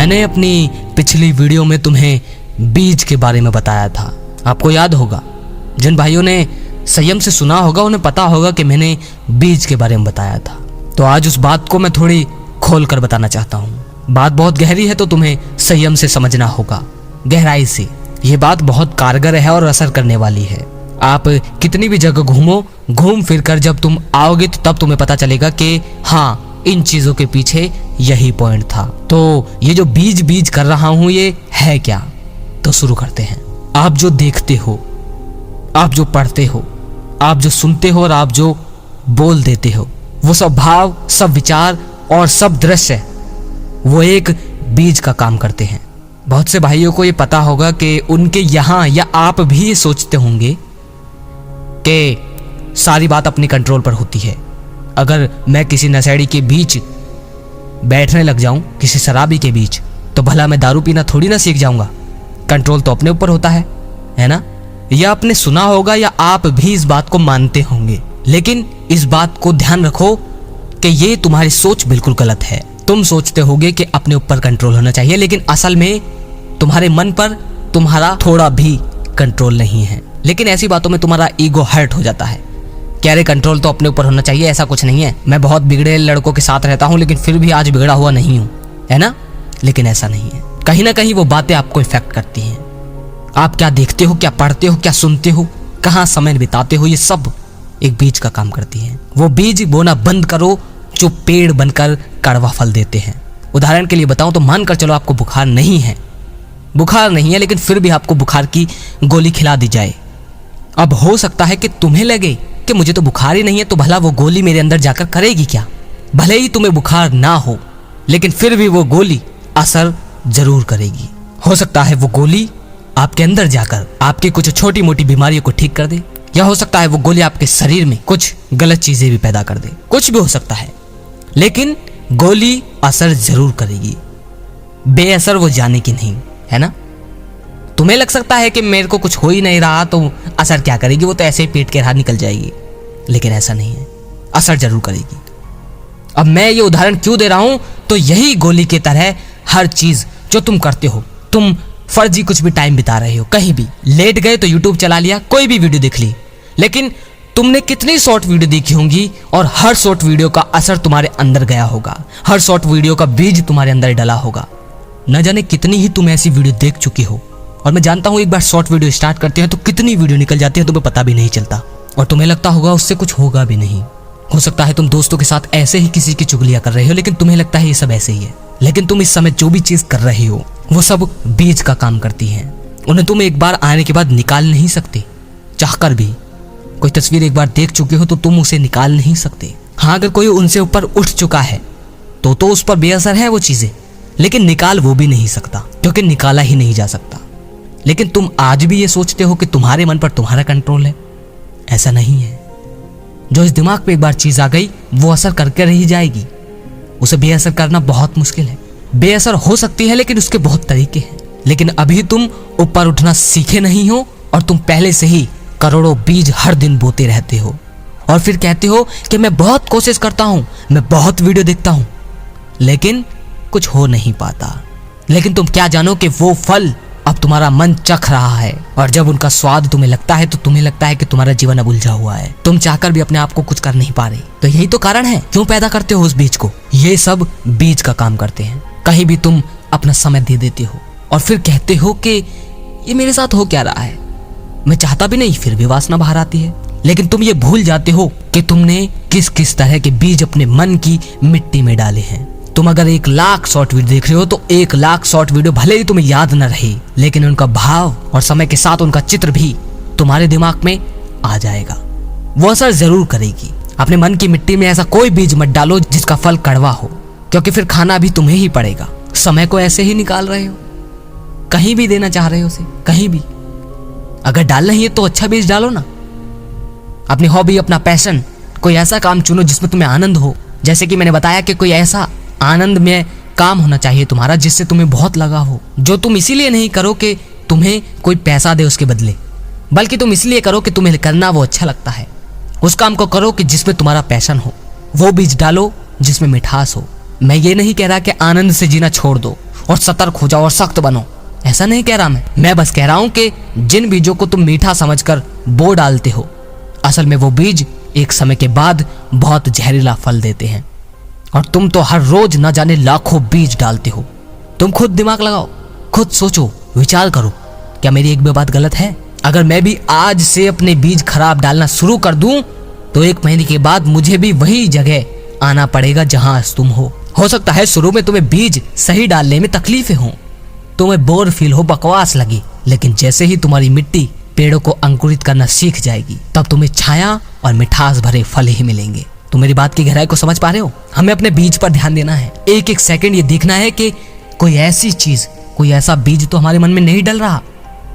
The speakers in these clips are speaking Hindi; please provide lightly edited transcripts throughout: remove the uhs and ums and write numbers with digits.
मैंने अपनी पिछली वीडियो में तुम्हें बीज के बारे में बताया था, आपको याद होगा। जिन भाइयों ने संयम से सुना होगा उन्हें पता होगा कि मैंने बीज के बारे में बताया था। तो आज उस बात को मैं थोड़ी खोल कर बताना चाहता हूँ। बात बहुत गहरी है तो तुम्हें संयम से समझना होगा, गहराई से। ये बात बहुत कारगर है और असर करने वाली है। आप कितनी भी जगह घूमो, घूम फिर कर जब तुम आओगे तो तब तुम्हें पता चलेगा कि हाँ, इन चीजों के पीछे यही पॉइंट था। तो ये जो बीज कर रहा हूं ये है क्या? तो शुरू करते हैं। आप जो देखते हो, आप जो पढ़ते हो, आप जो सुनते हो और आप जो बोल देते हो, वो सब भाव, सब विचार और सब दृश्य वो एक बीज का काम करते हैं। बहुत से भाइयों को ये पता होगा कि उनके यहाँ या आप भी ये सोचते होंगे कि सारी बात अपनी कंट्रोल पर होती है। अगर मैं किसी नशेड़ी के बीच बैठने लग जाऊं, किसी शराबी के बीच, तो भला मैं दारू पीना थोड़ी ना सीख जाऊंगा। कंट्रोल तो अपने ऊपर होता है ना? या आपने सुना होगा या आप भी इस बात को मानते होंगे, लेकिन इस बात को ध्यान रखो कि ये तुम्हारी सोच बिल्कुल गलत है। तुम सोचते होगे कि अपने ऊपर कंट्रोल होना चाहिए, लेकिन असल में तुम्हारे मन पर तुम्हारा थोड़ा भी कंट्रोल नहीं है। लेकिन ऐसी बातों में तुम्हारा ईगो हर्ट हो जाता है। कह रहे कंट्रोल तो अपने ऊपर होना चाहिए, ऐसा कुछ नहीं है। मैं बहुत बिगड़े लड़कों के साथ रहता हूं लेकिन फिर भी आज बिगड़ा हुआ नहीं हूं, है ना? लेकिन ऐसा नहीं है। कहीं ना कहीं वो बातें आपको इफेक्ट करती हैं। आप क्या देखते हो, क्या पढ़ते हो, क्या सुनते हो, कहाँ समय बिताते हो, ये सब एक बीज का काम करती है। वो बीज बोना बंद करो जो पेड़ बनकर कड़वा फल देते हैं। उदाहरण के लिए बताऊं तो मान कर चलो आपको बुखार नहीं है, लेकिन फिर भी आपको बुखार की गोली खिला दी जाए। अब हो सकता है कि तुम्हें लगे कि मुझे तो बुखार ही नहीं है, तो भला वो गोली मेरे अंदर जाकर करेगी क्या? भले ही तुम्हें बुखार ना हो, लेकिन फिर भी वो गोली असर जरूर करेगी। हो सकता है वो गोली आपके अंदर जाकर आपकी कुछ छोटी मोटी बीमारियों को ठीक कर दे, या हो सकता है वो गोली आपके शरीर में कुछ गलत चीजें भी पैदा कर दे। कुछ भी हो सकता है, लेकिन गोली असर जरूर करेगी। बेअसर वो जाने की नहीं, है ना? तुम्हें लग सकता है कि मेरे को कुछ हो ही नहीं रहा तो असर क्या करेगी, वो तो ऐसे ही पेट के बाहर निकल जाएगी, लेकिन ऐसा नहीं है, असर जरूर करेगी। अब मैं ये उदाहरण क्यों दे रहा हूं, तो यही गोली की तरह हर चीज जो तुम करते हो, तुम फर्जी कुछ भी टाइम बिता रहे हो, कहीं भी लेट गए तो यूट्यूब चला लिया, कोई भी वीडियो देख ली, लेकिन तुमने कितनी शॉर्ट वीडियो देखी होंगी और हर शॉर्ट वीडियो का असर तुम्हारे अंदर गया होगा, हर शॉर्ट वीडियो का बीज तुम्हारे अंदर डला होगा। न जाने कितनी ही तुम ऐसी वीडियो देख चुके हो, और मैं जानता हूं एक बार शॉर्ट वीडियो स्टार्ट करते हैं तो कितनी वीडियो निकल जाती है तुम्हें पता भी नहीं चलता, और तुम्हें लगता होगा उससे कुछ होगा भी नहीं। हो सकता है तुम दोस्तों के साथ ऐसे ही किसी की चुगलियां कर रहे हो, लेकिन तुम्हें लगता है ये सब ऐसे ही है, लेकिन तुम इस समय जो भी चीज कर रहे हो वो सब बीज का काम करती हैं। उन्हें तुम एक बार आने के बाद निकाल नहीं सकते, चाहकर भी। कोई तस्वीर एक बार देख चुके हो तो तुम उसे निकाल नहीं सकते। हाँ, अगर कोई उनसे ऊपर उठ चुका है तो उस पर बेअसर है वो चीजें, लेकिन निकाल वो भी नहीं सकता, क्योंकि निकाला ही नहीं जा सकता। लेकिन तुम आज भी ये सोचते हो कि तुम्हारे मन पर तुम्हारा कंट्रोल है। ऐसा नहीं है। जो इस दिमाग पे एक बार चीज आ गई वो असर करके रह जाएगी, उसे बेअसर करना बहुत मुश्किल है। बेअसर हो सकती है लेकिन उसके बहुत तरीके हैं। लेकिन अभी तुम ऊपर उठना सीखे नहीं हो और तुम पहले से ही करोड़ों बीज हर दिन बोते रहते हो, और फिर कहते हो कि मैं बहुत कोशिश करता हूं, मैं बहुत वीडियो देखता हूं, लेकिन कुछ हो नहीं पाता। लेकिन तुम क्या जानो कि वो फल अब तुम्हारा मन चख रहा है, और जब उनका स्वाद तुम्हें लगता है तो तुम्हें लगता है कि तुम्हारा जीवन अब उलझा हुआ है, तुम चाहकर भी अपने आप को कुछ कर नहीं पा रहे। तो यही तो कारण है क्यों पैदा करते हो उस बीज को। ये सब बीज का काम करते हैं। कहीं भी तुम अपना समय दे देते हो और फिर कहते हो कि ये मेरे साथ हो क्या रहा है, मैं चाहता भी नहीं, फिर भी वासना बाहर आती है। लेकिन तुम ये भूल जाते हो कि तुमने किस किस तरह के बीज अपने मन की मिट्टी में डाले हैं। तुम अगर 1,00,000 शॉर्ट वीडियो देख रहे हो तो 1,00,000 शॉर्ट वीडियो भले ही तुम्हें याद न रहे, लेकिन उनका भाव और समय के साथ उनका चित्र भी तुम्हारे दिमाग में आ जाएगा, वो असर जरूर करेगी। अपने मन की मिट्टी में ऐसा कोई बीज मत डालो जिसका फल कड़वा हो, क्योंकि फिर खाना भी तुम्हें ही पड़ेगा। समय को ऐसे ही निकाल रहे हो, कहीं भी देना चाह रहे हो उसे, कहीं भी। अगर डालना ही है तो अच्छा बीज डालो ना। अपनी हॉबी, अपना पैशन, कोई ऐसा काम चुनो जिसमें तुम्हें आनंद हो। जैसे कि मैंने बताया कि कोई ऐसा आनंद में काम होना चाहिए तुम्हारा जिससे तुम्हें बहुत लगा हो, जो तुम इसीलिए नहीं करो कि तुम्हें कोई पैसा दे उसके बदले, बल्कि तुम इसलिए करो कि तुम्हें करना वो अच्छा लगता है। उस काम को करो कि जिसमें तुम्हारा पैशन हो, वो बीज डालो जिसमें मिठास हो। मैं ये नहीं कह रहा कि आनंद से जीना छोड़ दो, और सतर्क हो जाओ और सख्त बनो। ऐसा नहीं कह रहा मैं बस कह रहा हूं कि जिन बीजों को तुम मीठा समझकर बो डालते हो, असल में वो बीज एक समय के बाद बहुत जहरीला फल देते हैं। और तुम तो हर रोज न जाने लाखों बीज डालते हो। तुम खुद दिमाग लगाओ, खुद सोचो, विचार करो, क्या मेरी एक भी बात गलत है? अगर मैं भी आज से अपने बीज खराब डालना शुरू कर दूं तो 1 महीने के बाद मुझे भी वही जगह आना पड़ेगा जहां आज तुम हो। सकता है शुरू में तुम्हें बीज सही डालने में तकलीफें हों, तुम्हें बोर फील हो, बकवास लगे, लेकिन जैसे ही तुम्हारी मिट्टी पेड़ों को अंकुरित करना सीख जाएगी तब तुम्हें छाया और मिठास भरे फल ही मिलेंगे। तुम मेरी बात की गहराई को समझ पा रहे हो? हमें अपने बीज पर ध्यान देना है। एक एक सेकंड ये देखना है कि कोई ऐसी चीज, कोई ऐसा बीज तो हमारे मन में नहीं डल रहा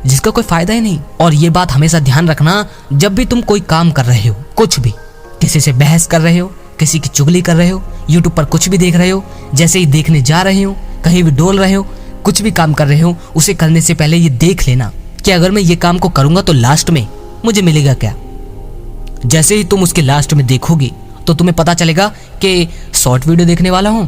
जिसका कोई फायदा ही नहीं। और ये बात हमेशा ध्यान रखना, जब भी तुम कोई काम कर रहे हो, कुछ भी, किसी से बहस कर रहे हो, किसी की चुगली कर रहे हो, यूट्यूब पर कुछ भी देख रहे हो, जैसे ही देखने जा रहे हो, कहीं भी डोल रहे हो, कुछ भी काम कर रहे हो, उसे करने से पहले ये देख लेना कि अगर मैं ये काम को करूंगा तो लास्ट में मुझे मिलेगा क्या। जैसे ही तुम उसके लास्ट में देखोगे तो तुम्हें पता चलेगा कि शॉर्ट वीडियो देखने वाला हूं,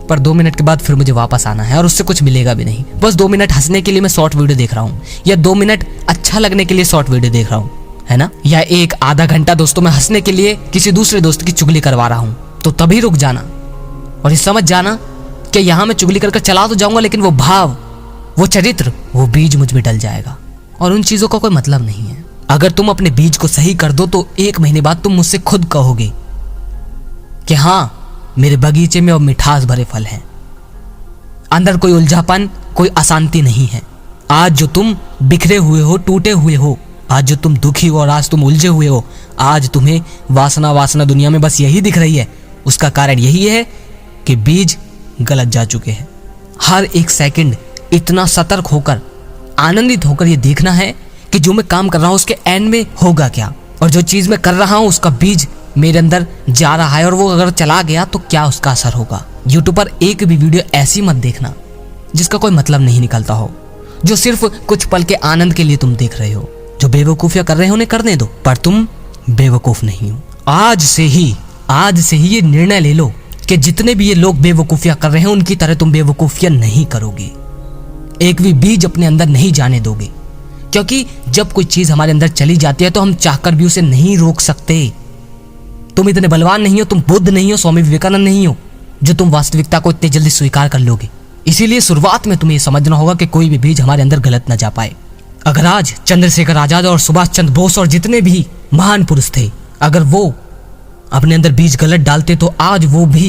पर 2 मिनट के बाद फिर मुझे वापस आना है और उससे कुछ मिलेगा भी नहीं। बस 2 मिनट हंसने के लिए मैं शॉर्ट वीडियो देख रहा हूँ, या 2 मिनट अच्छा लगने के लिए शॉर्ट वीडियो देख रहा हूँ, है ना? या एक आधा घंटा दोस्तों में हंसने के लिए किसी दूसरे दोस्त की चुगली करवा रहा हूँ, तो तभी रुक जाना और ये समझ जाना कि यहाँ मैं चुगली कर चला तो जाऊंगा, लेकिन वो भाव, वो चरित्र, वो बीज मुझ में डल जाएगा और उन चीजों का कोई मतलब नहीं है। अगर तुम अपने बीज को सही कर दो तो 1 महीने बाद तुम मुझसे खुद कहोगे कि हाँ, मेरे बगीचे में अब मिठास भरे फल हैं, अंदर कोई उलझापन, कोई अशांति नहीं है। आज जो तुम बिखरे हुए हो, टूटे हुए हो, आज जो तुम दुखी हो और आज तुम उलझे हुए हो, आज तुम्हें वासना दुनिया में बस यही दिख रही है, उसका कारण यही है कि बीज गलत जा चुके हैं। हर एक सेकंड इतना सतर्क होकर, आनंदित होकर ये देखना है कि जो मैं काम कर रहा हूं उसके एंड में होगा क्या, और जो चीज मैं कर रहा हूं उसका बीज मेरे अंदर जा रहा है और वो अगर चला गया तो क्या उसका असर होगा। यूट्यूब पर एक भी वीडियो ऐसी मत देखना जिसका कोई मतलब नहीं निकलता हो, जो सिर्फ कुछ पल के आनंद के लिए तुम देख रहे हो। जो बेवकूफियां कर रहे हो उन्हें करने दो, पर तुम बेवकूफ नहीं हो। आज से ही ये निर्णय ले लो कि जितने भी ये लोग बेवकूफियां कर रहे हैं उनकी तरह तुम बेवकूफियां नहीं करोगे, एक भी बीज अपने अंदर नहीं जाने दोगे। क्योंकि जब कोई चीज हमारे अंदर चली जाती है तो हम चाहकर भी उसे नहीं रोक सकते। तुम इतने बलवान नहीं हो, तुम बुद्ध नहीं हो, स्वामी विवेकानंद नहीं हो, जो तुम वास्तविकता को इतने जल्दी स्वीकार कर लोगे। इसीलिए शुरुआत में तुम्हें समझना होगा कि कोई भी बीज हमारे अंदर गलत न जा पाए। अगर आज चंद्रशेखर आजाद और सुभाष चंद्र बोस और जितने भी महान पुरुष थे, अगर वो अपने अंदर बीज गलत डालते तो आज वो भी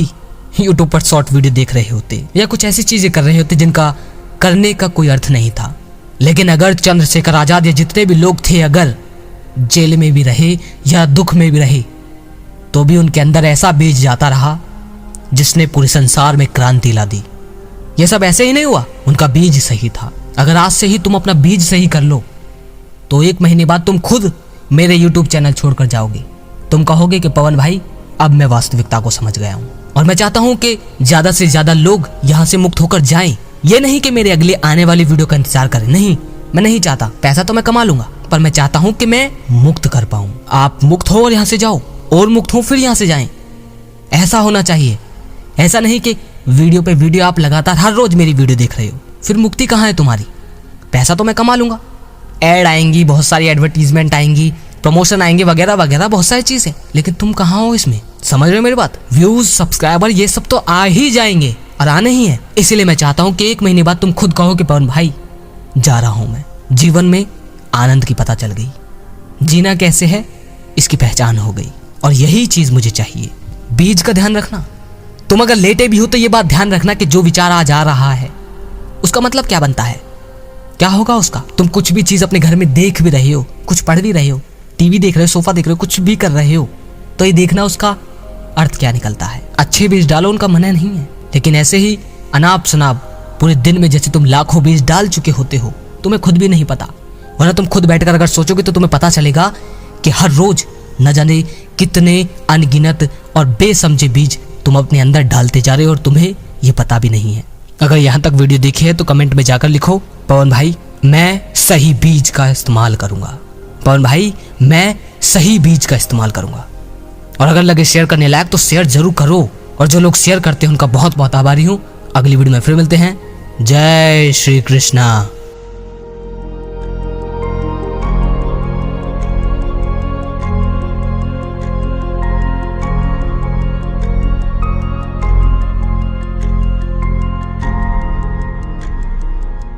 यूट्यूब पर शॉर्ट वीडियो देख रहे होते या कुछ ऐसी चीजें कर रहे होते जिनका करने का कोई अर्थ नहीं था। लेकिन अगर चंद्रशेखर आजाद या जितने भी लोग थे अगर जेल में भी रहे या दुख में भी रहे, तो भी उनके अंदर ऐसा बीज जाता रहा जिसने पूरे संसार में क्रांति ला दी। यह सब ऐसे ही नहीं हुआ, उनका बीज सही था। अगर आज से ही तुम अपना बीज सही कर लो तो 1 महीने बाद तुम खुद मेरे YouTube चैनल छोड़कर जाओगे। तुम कहोगे कि पवन भाई, अब मैं वास्तविकता को समझ गया हूं और मैं चाहता हूं कि ज्यादा से ज्यादा लोग यहां से मुक्त होकर जाएं। ये नहीं कि मेरे अगले आने वाली वीडियो का इंतजार करें, नहीं, मैं नहीं चाहता। पैसा तो मैं कमा लूंगा, पर मैं चाहता हूं कि मैं मुक्त कर पाऊं। आप मुक्त हो और यहां से जाओ, और मुक्त हो फिर यहां से जाएं। ऐसा होना चाहिए। ऐसा नहीं कि वीडियो पे वीडियो आप लगातार हर रोज मेरी वीडियो देख रहे हो, फिर मुक्ति कहाँ है तुम्हारी? पैसा तो मैं कमा लूंगा, ऐड आएंगी, बहुत सारी एडवर्टीजमेंट आएंगी, प्रमोशन आएंगे, वगैरह वगैरह बहुत सारी चीजें, लेकिन तुम कहाँ हो इसमें? समझ रहे हो मेरी बात? व्यूज, सब्सक्राइबर, ये सब तो आ ही जाएंगे और आने ही है। इसीलिए मैं चाहता हूँ कि 1 महीने बाद तुम खुद कहो कि पवन भाई, जा रहा हूं मैं। जीवन में आनंद की पता चल गई, जीना कैसे है इसकी पहचान हो गई, और यही चीज मुझे चाहिए। बीज का ध्यान रखना। तुम अगर लेटे भी हो तो ये बात ध्यान रखना कि जो विचार आ जा रहा है उसका मतलब क्या बनता है, क्या होगा उसका। तुम कुछ भी चीज अपने घर में देख भी रहे हो, कुछ पढ़ भी रहे हो, टीवी देख रहे हो, सोफा देख रहे हो, कुछ भी कर रहे हो, तो ये देखना उसका अर्थ क्या निकलता है। अच्छे बीज डालो, उनका मना नहीं है, लेकिन ऐसे ही अनाप शनाप पूरे दिन में जैसे तुम लाखों बीज डाल चुके होते हो, तुम्हें खुद भी नहीं पता। वरना तुम खुद बैठकर अगर सोचोगे तो तुम्हें पता चलेगा कि हर रोज न जाने कितने अनगिनत और बेसमझे बीज तुम अपने अंदर डालते जा रहे हो और तुम्हें ये पता भी नहीं है। अगर यहाँ तक वीडियो देखी है तो कमेंट में जाकर लिखो, पवन भाई मैं सही बीज का इस्तेमाल करूंगा, पवन भाई मैं सही बीज का इस्तेमाल करूंगा। और अगर लगे शेयर करने लायक तो शेयर जरूर करो, और जो लोग शेयर करते हैं उनका बहुत बहुत आभारी हूँ। अगली वीडियो में फिर मिलते हैं, जय श्री कृष्णा।